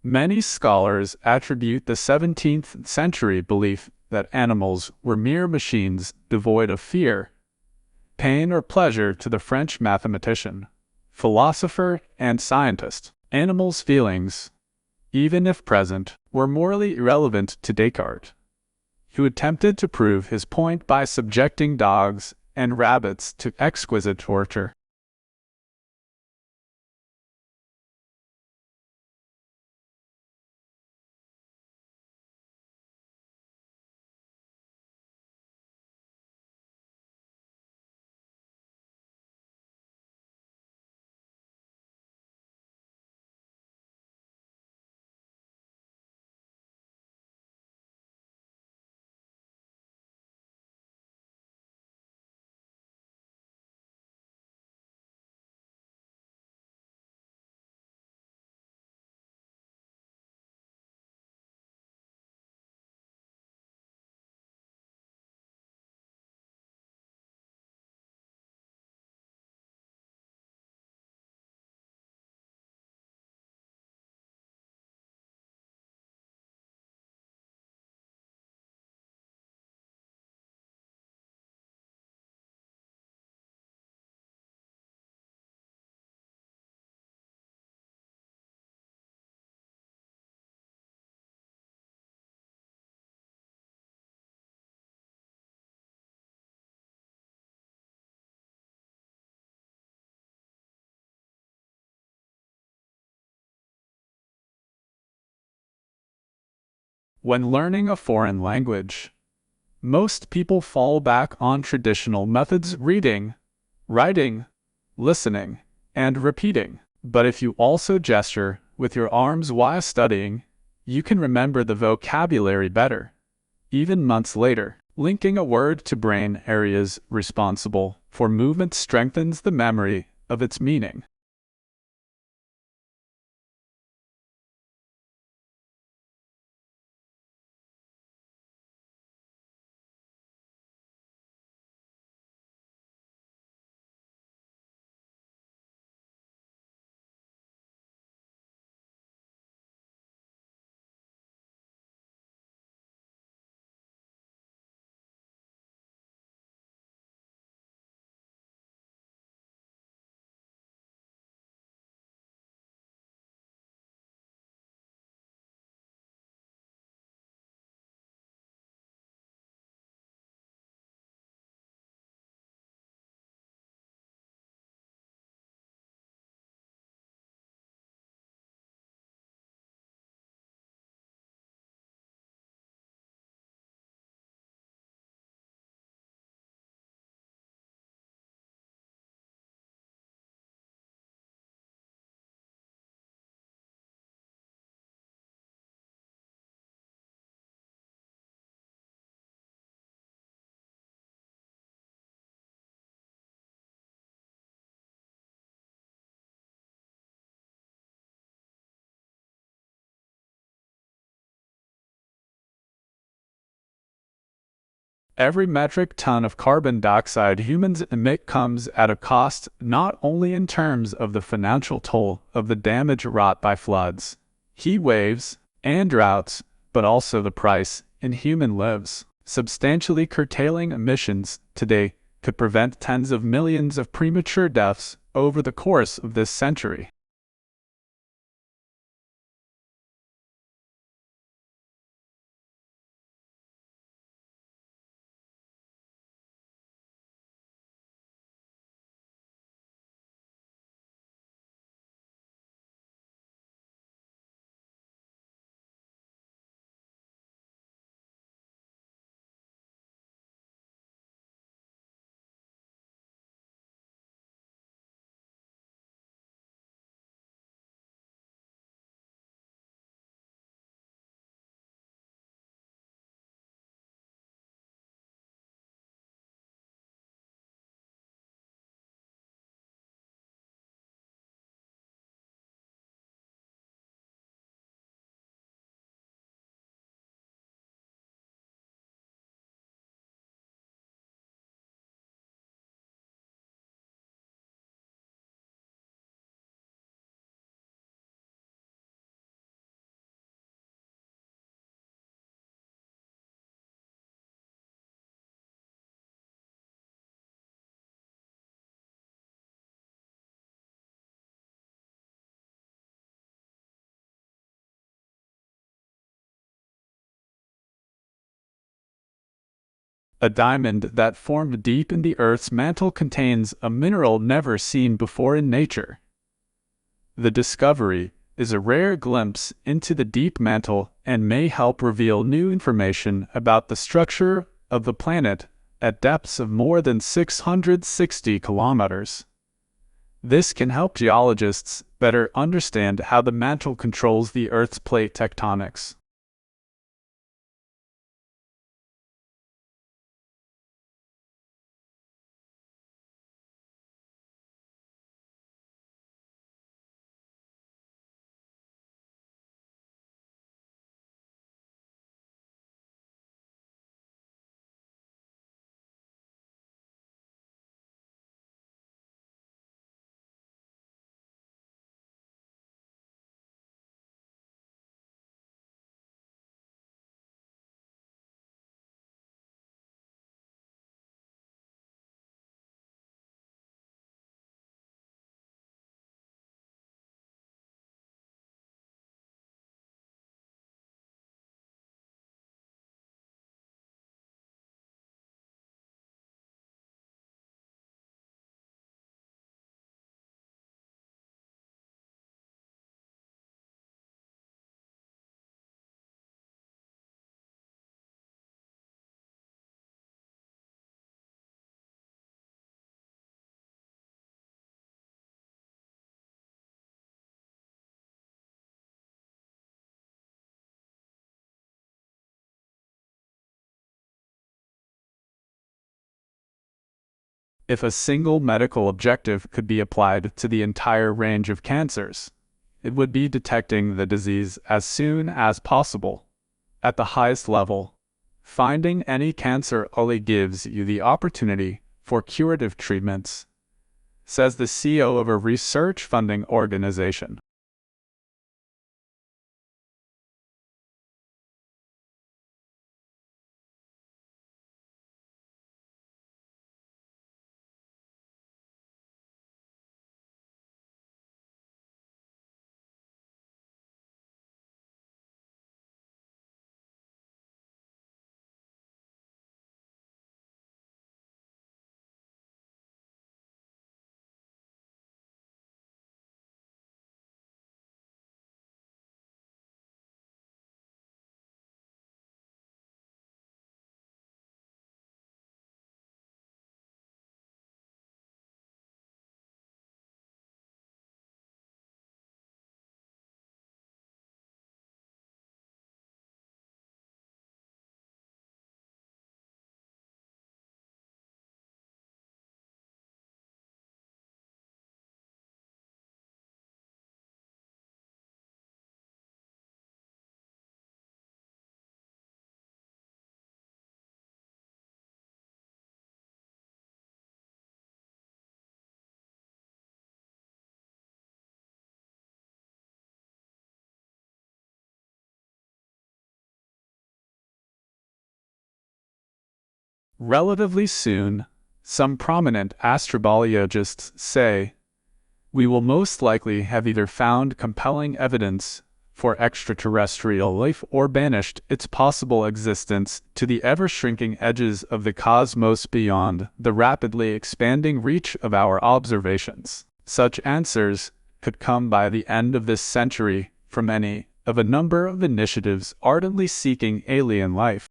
Many scholars attribute the 17th century belief that animals were mere machines devoid of fear, pain, or pleasure to the French mathematician, philosopher, and scientist. Animals' feelings, even if present, were morally irrelevant to Descartes, who attempted to prove his point by subjecting dogs and rabbits to exquisite torture. When learning a foreign language, most people fall back on traditional methods: reading, writing, listening, and repeating. But if you also gesture with your arms while studying, you can remember the vocabulary better, even months later. Linking a word to brain areas responsible for movement strengthens the memory of its meaning. Every metric ton of carbon dioxide humans emit comes at a cost, not only in terms of the financial toll of the damage wrought by floods, heat waves, and droughts, but also the price in human lives. Substantially curtailing emissions today could prevent tens of millions of premature deaths over the course of this century. A diamond that formed deep in the Earth's mantle contains a mineral never seen before in nature. The discovery is a rare glimpse into the deep mantle and may help reveal new information about the structure of the planet at depths of more than 660 kilometers. This can help geologists better understand how the mantle controls the Earth's plate tectonics. If a single medical objective could be applied to the entire range of cancers, it would be detecting the disease as soon as possible. At the highest level, finding any cancer early gives you the opportunity for curative treatments, says the CEO of a research funding organization. Relatively soon, some prominent astrobiologists say, we will most likely have either found compelling evidence for extraterrestrial life or banished its possible existence to the ever-shrinking edges of the cosmos beyond the rapidly expanding reach of our observations. Such answers could come by the end of this century from any of a number of initiatives ardently seeking alien life.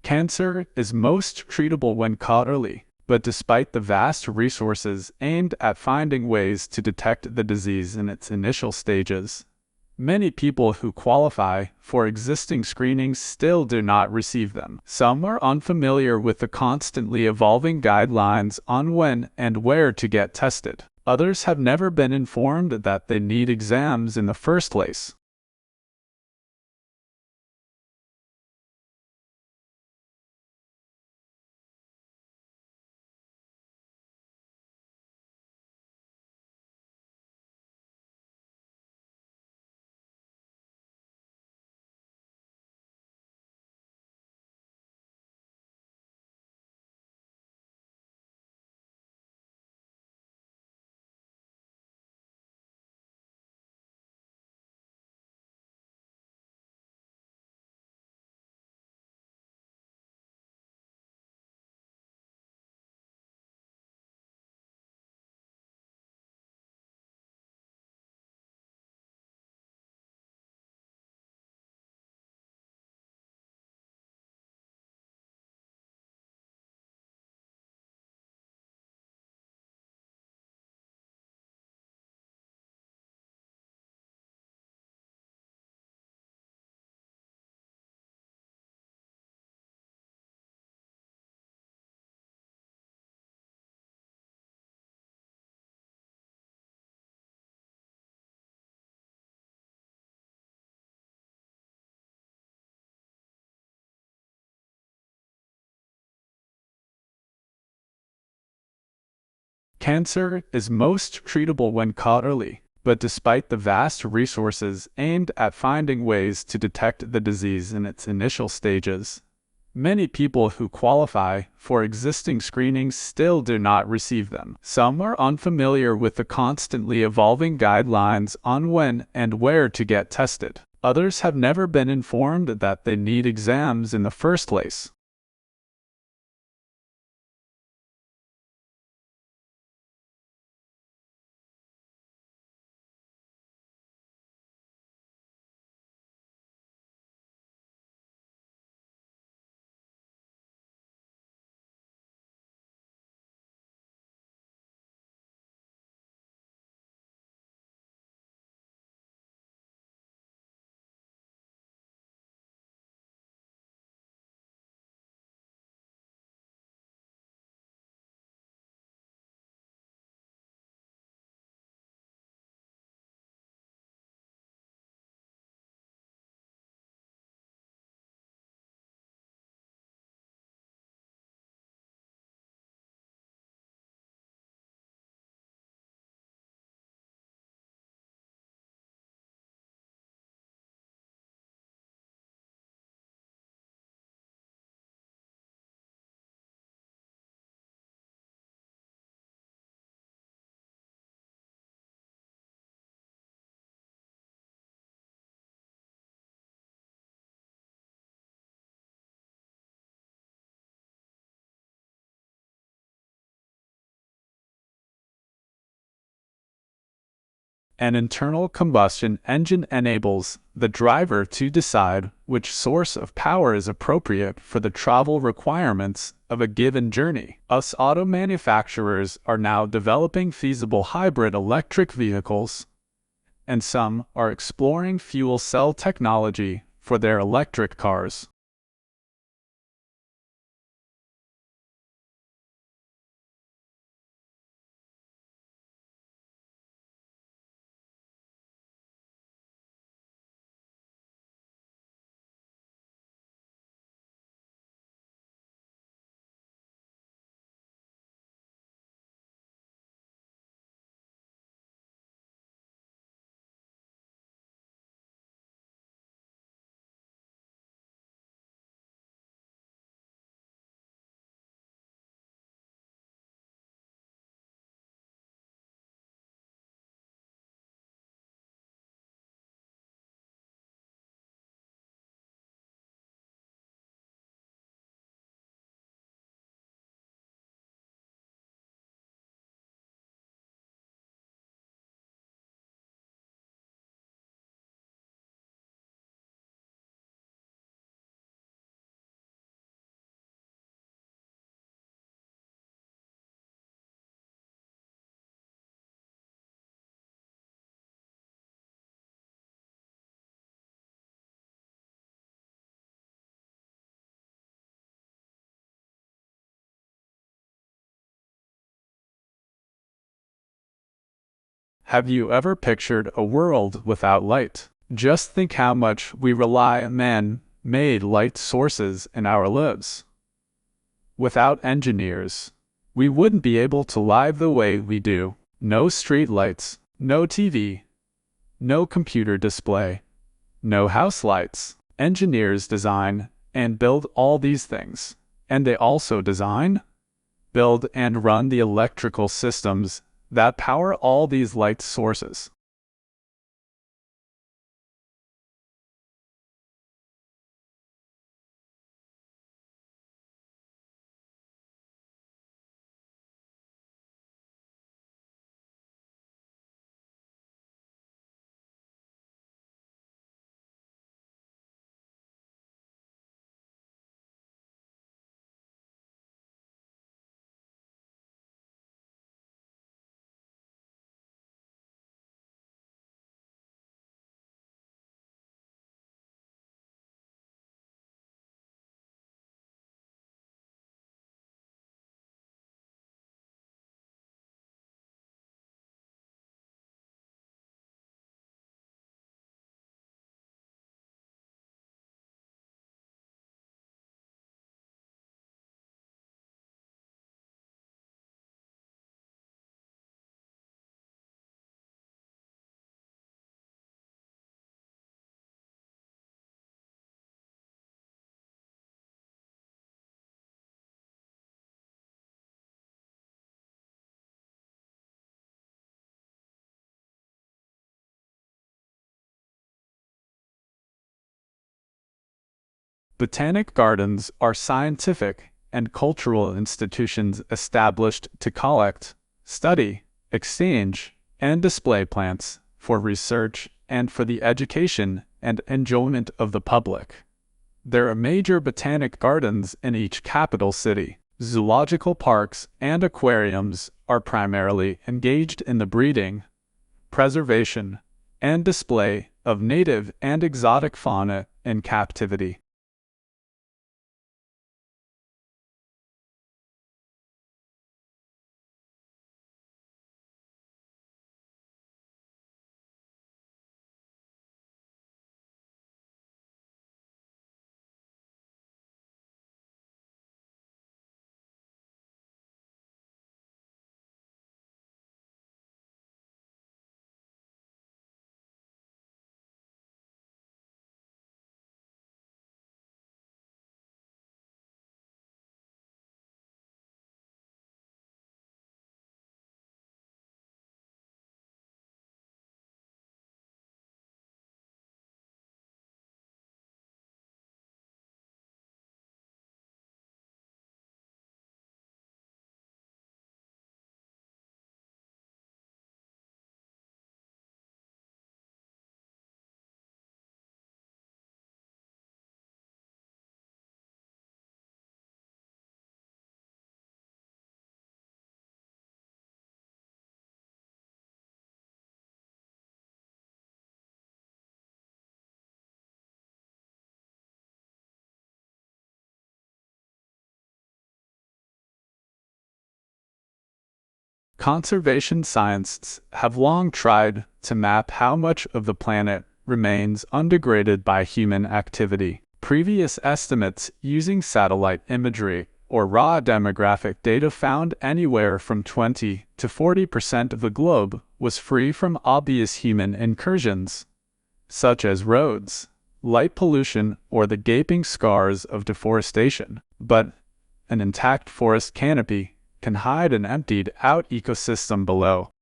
Cancer is most treatable when caught early, but despite the vast resources aimed at finding ways to detect the disease in its initial stages, many people who qualify for existing screenings still do not receive them. Some are unfamiliar with the constantly evolving guidelines on when and where to get tested. Others have never been informed that they need exams in the first place. Cancer is most treatable when caught early, but despite the vast resources aimed at finding ways to detect the disease in its initial stages, many people who qualify for existing screenings still do not receive them. Some are unfamiliar with the constantly evolving guidelines on when and where to get tested. Others have never been informed that they need exams in the first place. An internal combustion engine enables the driver to decide which source of power is appropriate for the travel requirements of a given journey. Us auto manufacturers are now developing feasible hybrid electric vehicles, and some are exploring fuel cell technology for their electric cars. Have you ever pictured a world without light? Just think how much we rely on man-made light sources in our lives. Without engineers, we wouldn't be able to live the way we do. No street lights, no TV, no computer display, no house lights. Engineers design and build all these things, and they also design, build, and run the electrical systems that power all these light sources. Botanic gardens are scientific and cultural institutions established to collect, study, exchange, and display plants for research and for the education and enjoyment of the public. There are major botanic gardens in each capital city. Zoological parks and aquariums are primarily engaged in the breeding, preservation, and display of native and exotic fauna in captivity. Conservation scientists have long tried to map how much of the planet remains undegraded by human activity. Previous estimates using satellite imagery or raw demographic data found anywhere from 20 to 40% of the globe was free from obvious human incursions, such as roads, light pollution, or the gaping scars of deforestation. But an intact forest canopy can hide an emptied-out ecosystem below.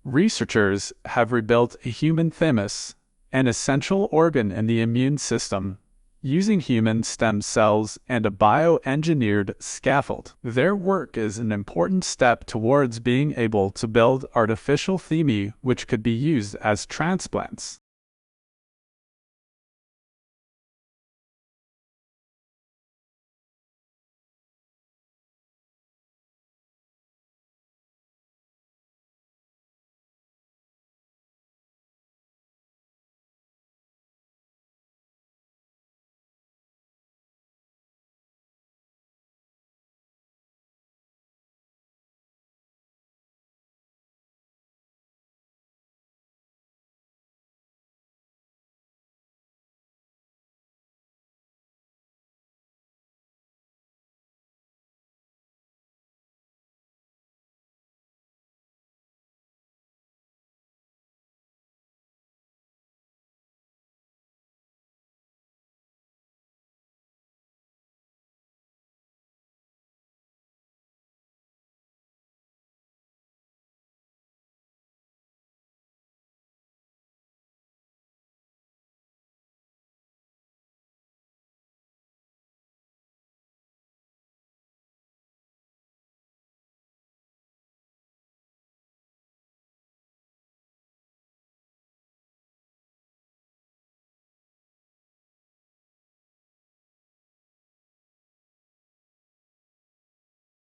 Researchers have rebuilt a human thymus, an essential organ in the immune system, using human stem cells and a bioengineered scaffold. Their work is an important step towards being able to build artificial thymi which could be used as transplants.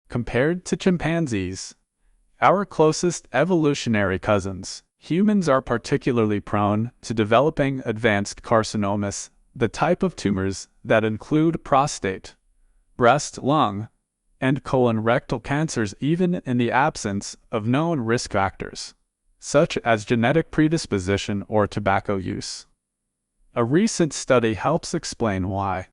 Compared to chimpanzees, our closest evolutionary cousins, humans are particularly prone to developing advanced carcinomas, the type of tumors that include prostate, breast, lung, and colorectal cancers even in the absence of known risk factors, such as genetic predisposition or tobacco use. A recent study helps explain why.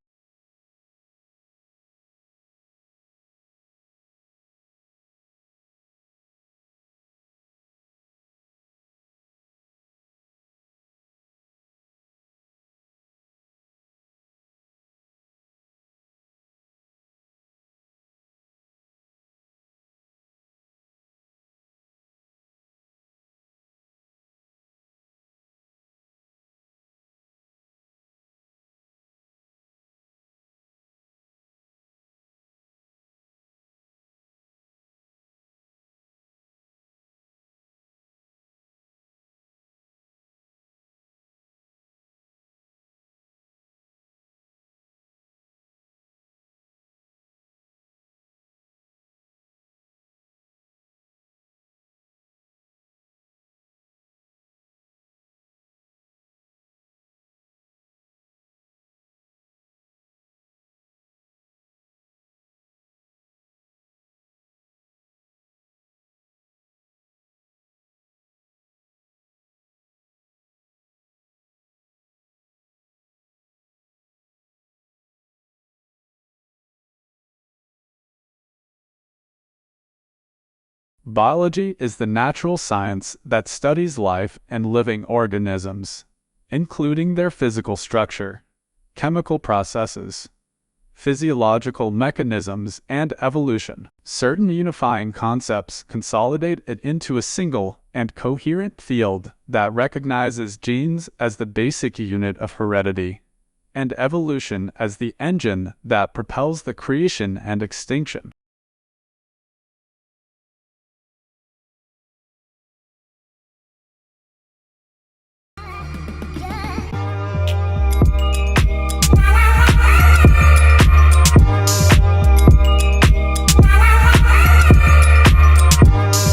Biology is the natural science that studies life and living organisms, including their physical structure, chemical processes, physiological mechanisms, and evolution. Certain unifying concepts consolidate it into a single and coherent field that recognizes genes as the basic unit of heredity, and evolution as the engine that propels the creation and extinction